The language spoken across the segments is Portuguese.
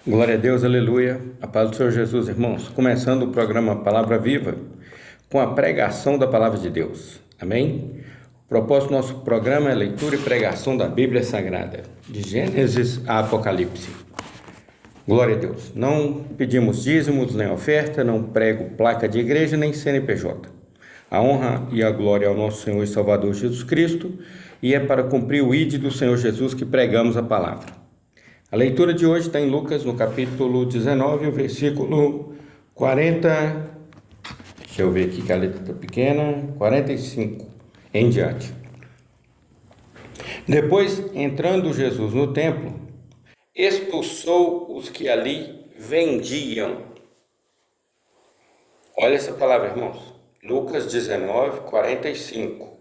Glória a Deus, aleluia. A paz do Senhor Jesus, irmãos. Começando o programa Palavra Viva com a pregação da Palavra de Deus. Amém? O propósito do nosso programa é leitura e pregação da Bíblia Sagrada, de Gênesis a Apocalipse. Glória a Deus. Não pedimos dízimos nem oferta, não prego placa de igreja nem CNPJ. A honra e a glória ao nosso Senhor e Salvador Jesus Cristo, e é para cumprir o ID do Senhor Jesus que pregamos a palavra. A leitura de hoje está em Lucas, no capítulo 19, o versículo 40, deixa eu ver aqui que a letra está pequena, 45 em diante. Depois, entrando Jesus no templo, expulsou os que ali vendiam. Olha essa palavra, irmãos. Lucas 19, 45.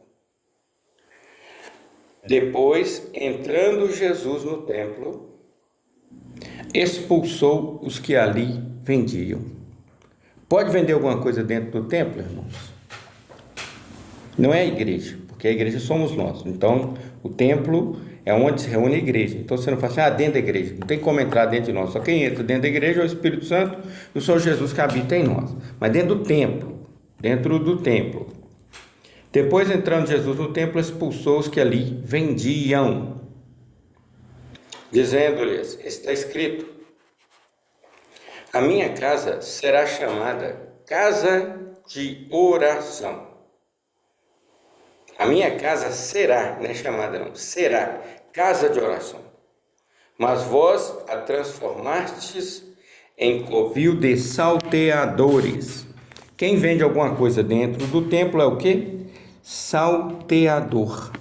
Depois, entrando Jesus no templo, expulsou os que ali vendiam. Pode vender alguma coisa dentro do templo, irmãos? Não é a igreja, porque a igreja somos nós. Então, o templo é onde se reúne a igreja. Então, você não fala assim, dentro da igreja. Não tem como entrar dentro de nós. Só quem entra dentro da igreja é o Espírito Santo e o Senhor Jesus que habita em nós. Mas dentro do templo, Depois, entrando Jesus no templo, expulsou os que ali vendiam, dizendo-lhes, está escrito, a minha casa será chamada casa de oração. A minha casa será, não é chamada não, será casa de oração. Mas vós a transformastes em covil de salteadores. Quem vende alguma coisa dentro do templo é o quê? Salteador.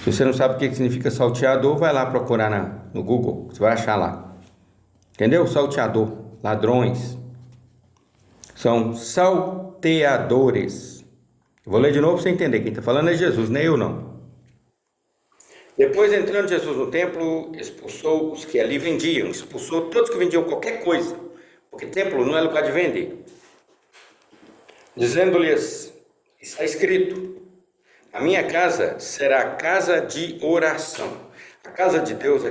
Se você não sabe o que significa salteador, vai lá procurar no Google, você vai achar lá. Entendeu? Salteador, ladrões. São salteadores. Eu vou ler de novo para você entender. Quem está falando é Jesus, nem eu não. Depois, entrando Jesus no templo, expulsou os que ali vendiam. Expulsou todos que vendiam qualquer coisa. Porque templo não é lugar de vender. Dizendo-lhes, está escrito, a minha casa será casa de oração. A casa de Deus,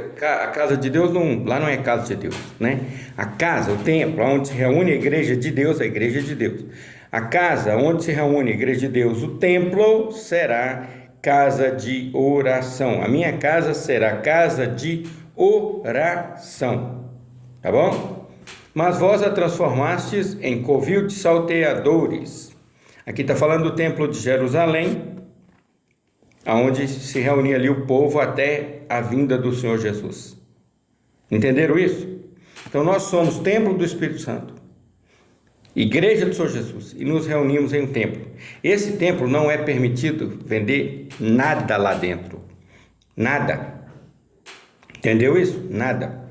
lá não é casa de Deus, né? A casa, o templo, onde se reúne a igreja de Deus, a igreja de Deus. A casa onde se reúne a igreja de Deus, o templo, será casa de oração. A minha casa será casa de oração. Tá bom? Mas vós a transformastes em covil de salteadores. Aqui está falando do templo de Jerusalém, aonde se reunia ali o povo até a vinda do Senhor Jesus. Entenderam isso? Então nós somos templo do Espírito Santo, igreja do Senhor Jesus, e nos reunimos em um templo. Esse templo não é permitido vender nada lá dentro. Nada. Entendeu isso? Nada.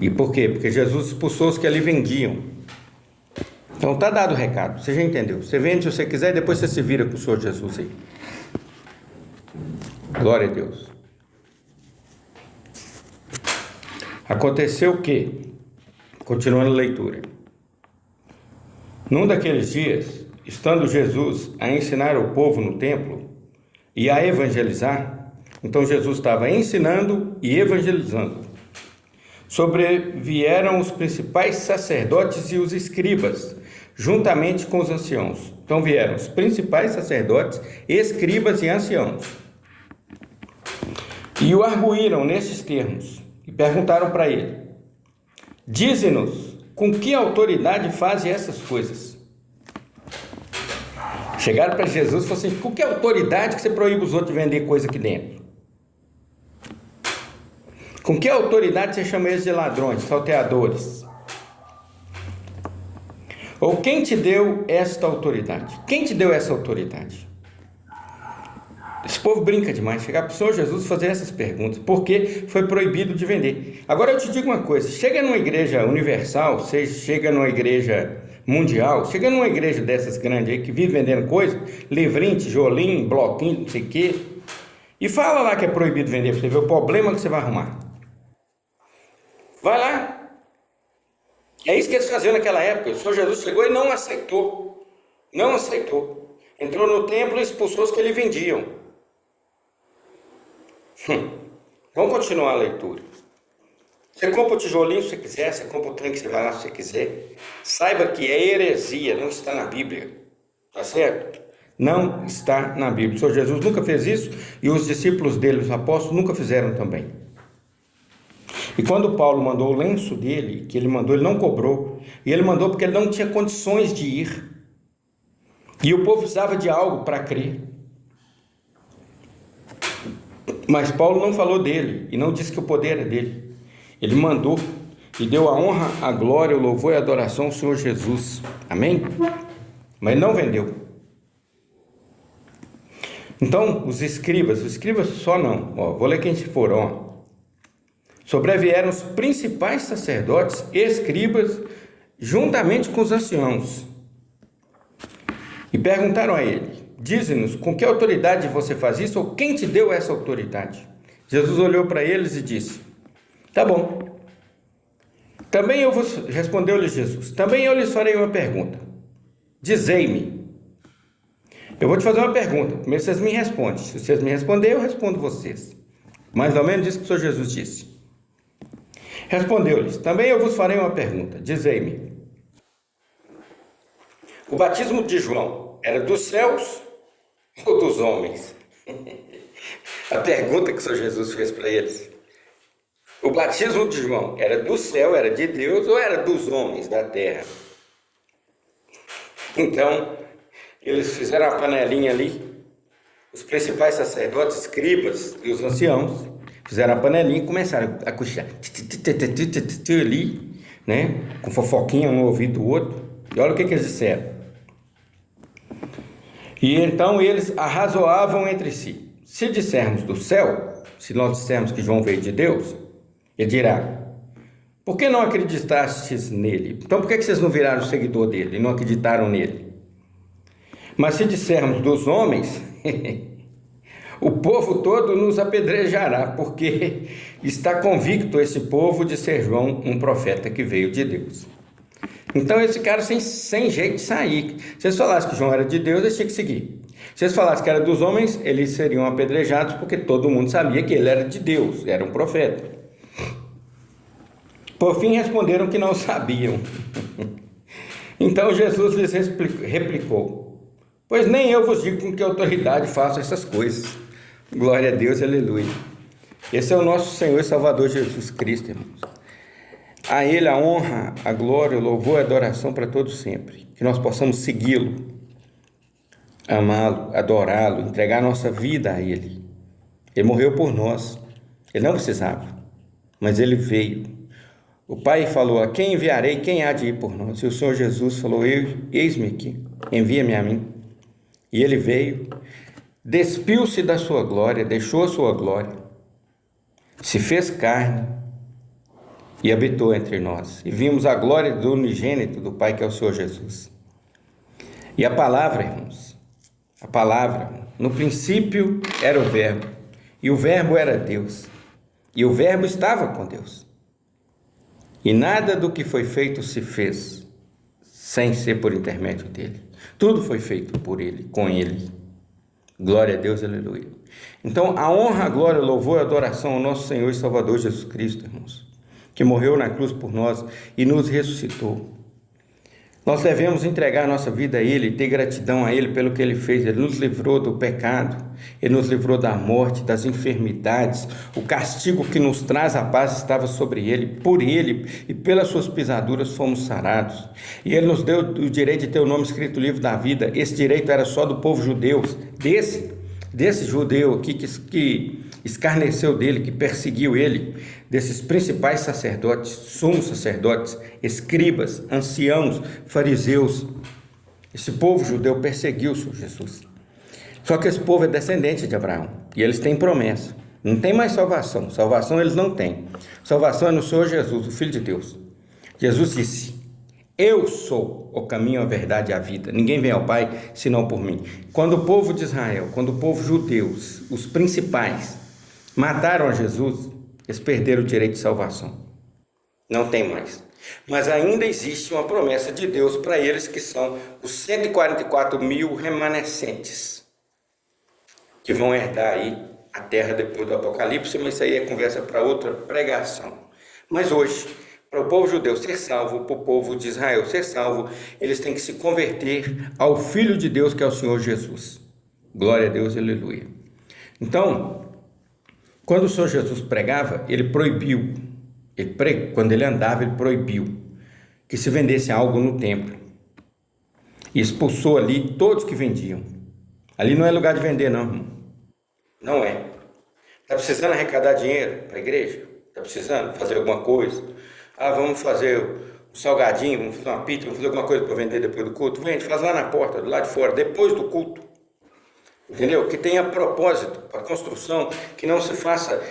E por quê? Porque Jesus expulsou os que ali vendiam. Então tá dado o recado, você já entendeu. Você vende se você quiser e depois você se vira com o Senhor Jesus aí. Glória a Deus. Aconteceu o quê? Continuando a leitura. Num daqueles dias, estando Jesus a ensinar o povo no templo e a evangelizar, então Jesus estava ensinando e evangelizando. Sobrevieram os principais sacerdotes e os escribas, juntamente com os anciãos. Então vieram os principais sacerdotes, escribas e anciãos. E o arguíram nestes termos, e perguntaram para ele, dize-nos, com que autoridade fazem essas coisas? Chegaram para Jesus e falaram assim, com que autoridade que você proíbe os outros de vender coisa aqui dentro? Com que autoridade você chama eles de ladrões, salteadores? Ou quem te deu esta autoridade? Quem te deu essa autoridade? Esse povo brinca demais, chegar para o Senhor Jesus e fazer essas perguntas, porque foi proibido de vender. Agora eu te digo uma coisa, chega numa igreja universal, chega numa igreja mundial, chega numa igreja dessas grandes aí, que vive vendendo coisa, livrinho, tijolinho, bloquinho, não sei o quê, e fala lá que é proibido vender, para você ver o problema que você vai arrumar. Vai lá. É isso que eles faziam naquela época. O Senhor Jesus chegou e não aceitou. Não aceitou. Entrou no templo e expulsou os que ele vendiam. Vamos continuar a leitura. Você compra o tijolinho se você quiser, você compra o trem que você vai lá se você quiser. Saiba que é heresia, não está na Bíblia. Tá certo? Não está na Bíblia. O Senhor Jesus nunca fez isso e os discípulos dele, os apóstolos, nunca fizeram também. E quando Paulo mandou o lenço dele, que ele mandou, ele não cobrou. E ele mandou porque ele não tinha condições de ir. E o povo precisava de algo para crer. Mas Paulo não falou dele e não disse que o poder era dele. Ele mandou e deu a honra, a glória, o louvor e a adoração ao Senhor Jesus. Amém? Mas não vendeu. Então, os escribas só não. Vou ler quem se foram. Sobrevieram os principais sacerdotes e escribas, juntamente com os anciãos. E perguntaram a ele: dize-nos, com que autoridade você faz isso, ou quem te deu essa autoridade? Jesus olhou para eles e disse: tá bom. Respondeu-lhe Jesus, também eu lhes farei uma pergunta. Dizei-me. Eu vou te fazer uma pergunta, primeiro vocês me respondem. Se vocês me responderem, eu respondo vocês. Mais ou menos isso que o Senhor Jesus disse. Respondeu-lhes, também eu vos farei uma pergunta. Dizei-me. O batismo de João era dos céus ou dos homens? A pergunta que o Senhor Jesus fez para eles. O batismo de João era do céu, era de Deus, ou era dos homens, da terra? Então, eles fizeram a panelinha ali. Os principais sacerdotes, escribas e os anciãos fizeram a panelinha e começaram a cochichar ali, né? Com fofoquinha um no ouvido do outro. E olha o que eles disseram. E então eles arrazoavam entre si. Se dissermos do céu, se nós dissermos que João veio de Deus, ele dirá: por que não acreditastes nele? Então por que vocês não viraram seguidor dele e não acreditaram nele? Mas se dissermos dos homens, o povo todo nos apedrejará, porque está convicto esse povo de ser João um profeta que veio de Deus. Então eles ficaram sem jeito de sair. Se eles falassem que João era de Deus, eles tinham que seguir. Se eles falassem que era dos homens, eles seriam apedrejados, porque todo mundo sabia que ele era de Deus, era um profeta. Por fim responderam que não sabiam. Então Jesus lhes replicou: pois nem eu vos digo com que autoridade faço essas coisas. Glória a Deus, aleluia. Esse é o nosso Senhor e Salvador Jesus Cristo, irmãos. A Ele a honra, a glória, o louvor e a adoração para todos sempre. Que nós possamos segui-lo, amá-lo, adorá-lo, entregar nossa vida a Ele. Ele morreu por nós. Ele não precisava, mas Ele veio. O Pai falou: a quem enviarei, quem há de ir por nós? E o Senhor Jesus falou: eis-me aqui, envia-me a mim. E Ele veio, despiu-se da sua glória, deixou a sua glória, se fez carne e habitou entre nós. E vimos a glória do unigênito do Pai, que é o Senhor Jesus. E a palavra, irmãos, a palavra, no princípio era o Verbo, e o Verbo era Deus, e o Verbo estava com Deus. E nada do que foi feito se fez sem ser por intermédio dele. Tudo foi feito por ele, com ele. Glória a Deus, aleluia. Então, a honra, a glória, o louvor e a adoração ao nosso Senhor e Salvador Jesus Cristo, irmãos, que morreu na cruz por nós e nos ressuscitou. Nós devemos entregar nossa vida a Ele, ter gratidão a Ele pelo que Ele fez. Ele nos livrou do pecado, Ele nos livrou da morte, das enfermidades. O castigo que nos traz a paz estava sobre Ele. Por Ele e pelas suas pisaduras fomos sarados. E Ele nos deu o direito de ter o nome escrito no livro da vida. Esse direito era só do povo judeu, desse judeu aqui que escarneceu dele, que perseguiu ele, desses principais sacerdotes, sumos sacerdotes, escribas, anciãos, fariseus. Esse povo judeu perseguiu o Senhor Jesus. Só que esse povo é descendente de Abraão e eles têm promessa. Não tem mais salvação. Salvação eles não têm. Salvação é no Senhor Jesus, o Filho de Deus. Jesus disse: eu sou o caminho, a verdade e a vida. Ninguém vem ao Pai senão por mim. Quando o povo de Israel, quando o povo judeu, os principais, mataram a Jesus, eles perderam o direito de salvação. Não tem mais. Mas ainda existe uma promessa de Deus para eles, que são os 144 mil remanescentes, que vão herdar aí a terra depois do Apocalipse, mas isso aí é conversa para outra pregação. Mas hoje, para o povo judeu ser salvo, para o povo de Israel ser salvo, eles têm que se converter ao Filho de Deus, que é o Senhor Jesus. Glória a Deus, aleluia. Então, quando o Senhor Jesus pregava, ele proibiu, quando ele andava, ele proibiu que se vendesse algo no templo. E expulsou ali todos que vendiam. Ali não é lugar de vender, não, irmão. Não é. Está precisando arrecadar dinheiro para a igreja? Está precisando fazer alguma coisa? Vamos fazer um salgadinho, vamos fazer uma pizza, vamos fazer alguma coisa para vender depois do culto? Vende, faz lá na porta, do lado de fora, depois do culto. Entendeu? Que tenha propósito para a construção, que não se faça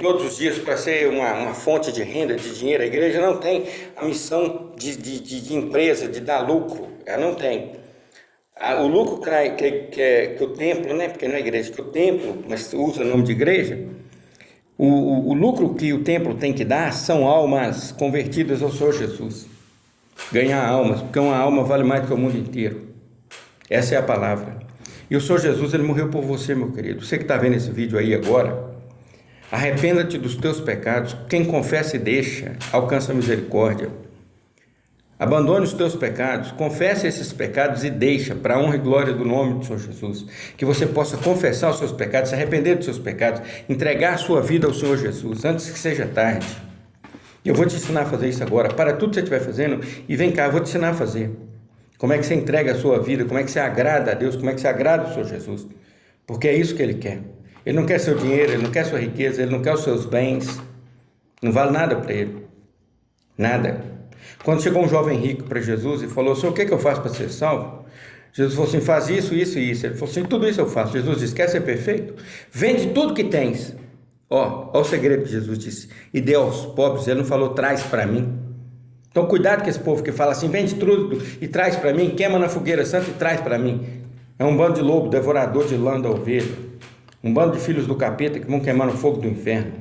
todos os dias para ser uma fonte de renda, de dinheiro. A igreja não tem a missão de empresa, de dar lucro. Ela não tem. O lucro que o templo, né? Porque não é igreja, que o templo, mas usa o nome de igreja, o lucro que o templo tem que dar são almas convertidas ao Senhor Jesus. Ganhar almas, porque uma alma vale mais do que o mundo inteiro. Essa é a palavra. E o Senhor Jesus, ele morreu por você, meu querido. Você que está vendo esse vídeo aí agora, arrependa-te dos teus pecados. Quem confessa e deixa, alcança a misericórdia. Abandone os teus pecados, confesse esses pecados e deixa, para a honra e glória do nome do Senhor Jesus. Que você possa confessar os seus pecados, se arrepender dos seus pecados, entregar a sua vida ao Senhor Jesus, antes que seja tarde. Eu vou te ensinar a fazer isso agora. Para tudo que você estiver fazendo, e vem cá, eu vou te ensinar a fazer. Como é que você entrega a sua vida, como é que você agrada a Deus, como é que você agrada o Senhor Jesus. Porque é isso que Ele quer. Ele não quer seu dinheiro, Ele não quer sua riqueza, Ele não quer os seus bens. Não vale nada para Ele. Nada. Quando chegou um jovem rico para Jesus e falou: Senhor, o que eu faço para ser salvo? Jesus falou assim: faz isso, isso e isso. Ele falou assim: tudo isso eu faço. Jesus disse: quer ser perfeito? Vende tudo que tens. Ó o segredo que Jesus disse: e dê aos pobres. Ele não falou: traz para mim. Então cuidado com esse povo que fala assim: vende tudo e traz para mim, queima na fogueira santa e traz para mim. É um bando de lobo, devorador de lã da ovelha. Um bando de filhos do capeta que vão queimar no fogo do inferno.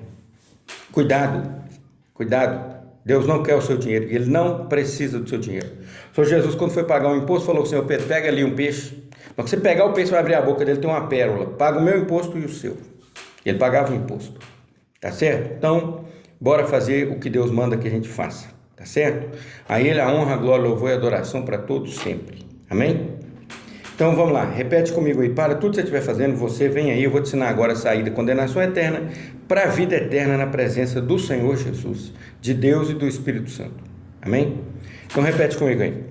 Cuidado, cuidado. Deus não quer o seu dinheiro, Ele não precisa do seu dinheiro. O Senhor Jesus, quando foi pagar um imposto, falou: Senhor Pedro, pega ali um peixe. Mas você pegar o peixe, vai abrir a boca dele, tem uma pérola. Paga o meu imposto e o seu. Ele pagava o imposto. Tá certo? Então, bora fazer o que Deus manda que a gente faça. Tá certo? A Ele a honra, a glória, louvor e adoração para todos sempre. Amém? Então vamos lá, repete comigo aí. Para tudo que você estiver fazendo, você vem aí, eu vou te ensinar agora a sair da condenação eterna para a vida eterna na presença do Senhor Jesus, de Deus e do Espírito Santo. Amém? Então repete comigo aí.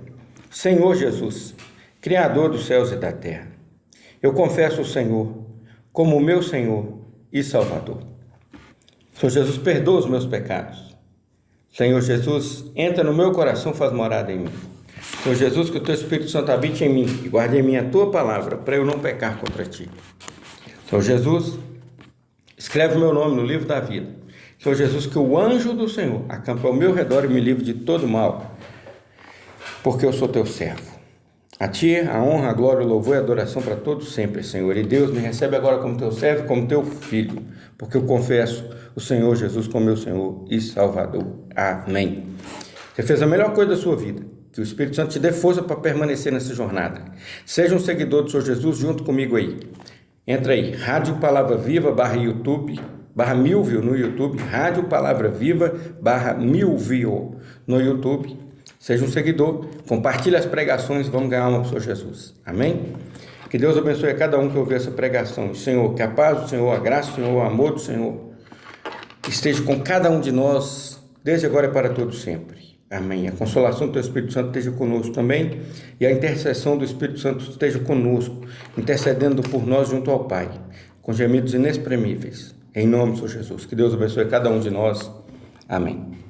Senhor Jesus, Criador dos céus e da terra, eu confesso o Senhor como o meu Senhor e Salvador. Senhor Jesus, perdoa os meus pecados. Senhor Jesus, entra no meu coração, faz morada em mim. Senhor Jesus, que o Teu Espírito Santo habite em mim e guarde em mim a Tua palavra, para eu não pecar contra Ti. Senhor Jesus, escreve o meu nome no livro da vida. Senhor Jesus, que o anjo do Senhor acampe ao meu redor e me livre de todo mal, porque eu sou Teu servo. A Ti a honra, a glória, o louvor e a adoração para todos sempre, Senhor. E Deus me recebe agora como Teu servo, como Teu filho, porque eu confesso o Senhor Jesus como meu Senhor e Salvador. Amém. Você fez a melhor coisa da sua vida. Que o Espírito Santo te dê força para permanecer nessa jornada. Seja um seguidor do Senhor Jesus junto comigo aí. Entra aí, Rádio Palavra Viva /YouTube, /1000 no YouTube, Rádio Palavra Viva /1000 no YouTube. Seja um seguidor, compartilhe as pregações e vamos ganhar uma para o Senhor Jesus. Amém? Que Deus abençoe a cada um que ouvir essa pregação. Senhor, que a paz do Senhor, a graça do Senhor, o amor do Senhor esteja com cada um de nós, desde agora e para todos sempre. Amém. A consolação do Teu Espírito Santo esteja conosco também e a intercessão do Espírito Santo esteja conosco, intercedendo por nós junto ao Pai, com gemidos inexprimíveis. Em nome do Senhor Jesus. Que Deus abençoe cada um de nós. Amém.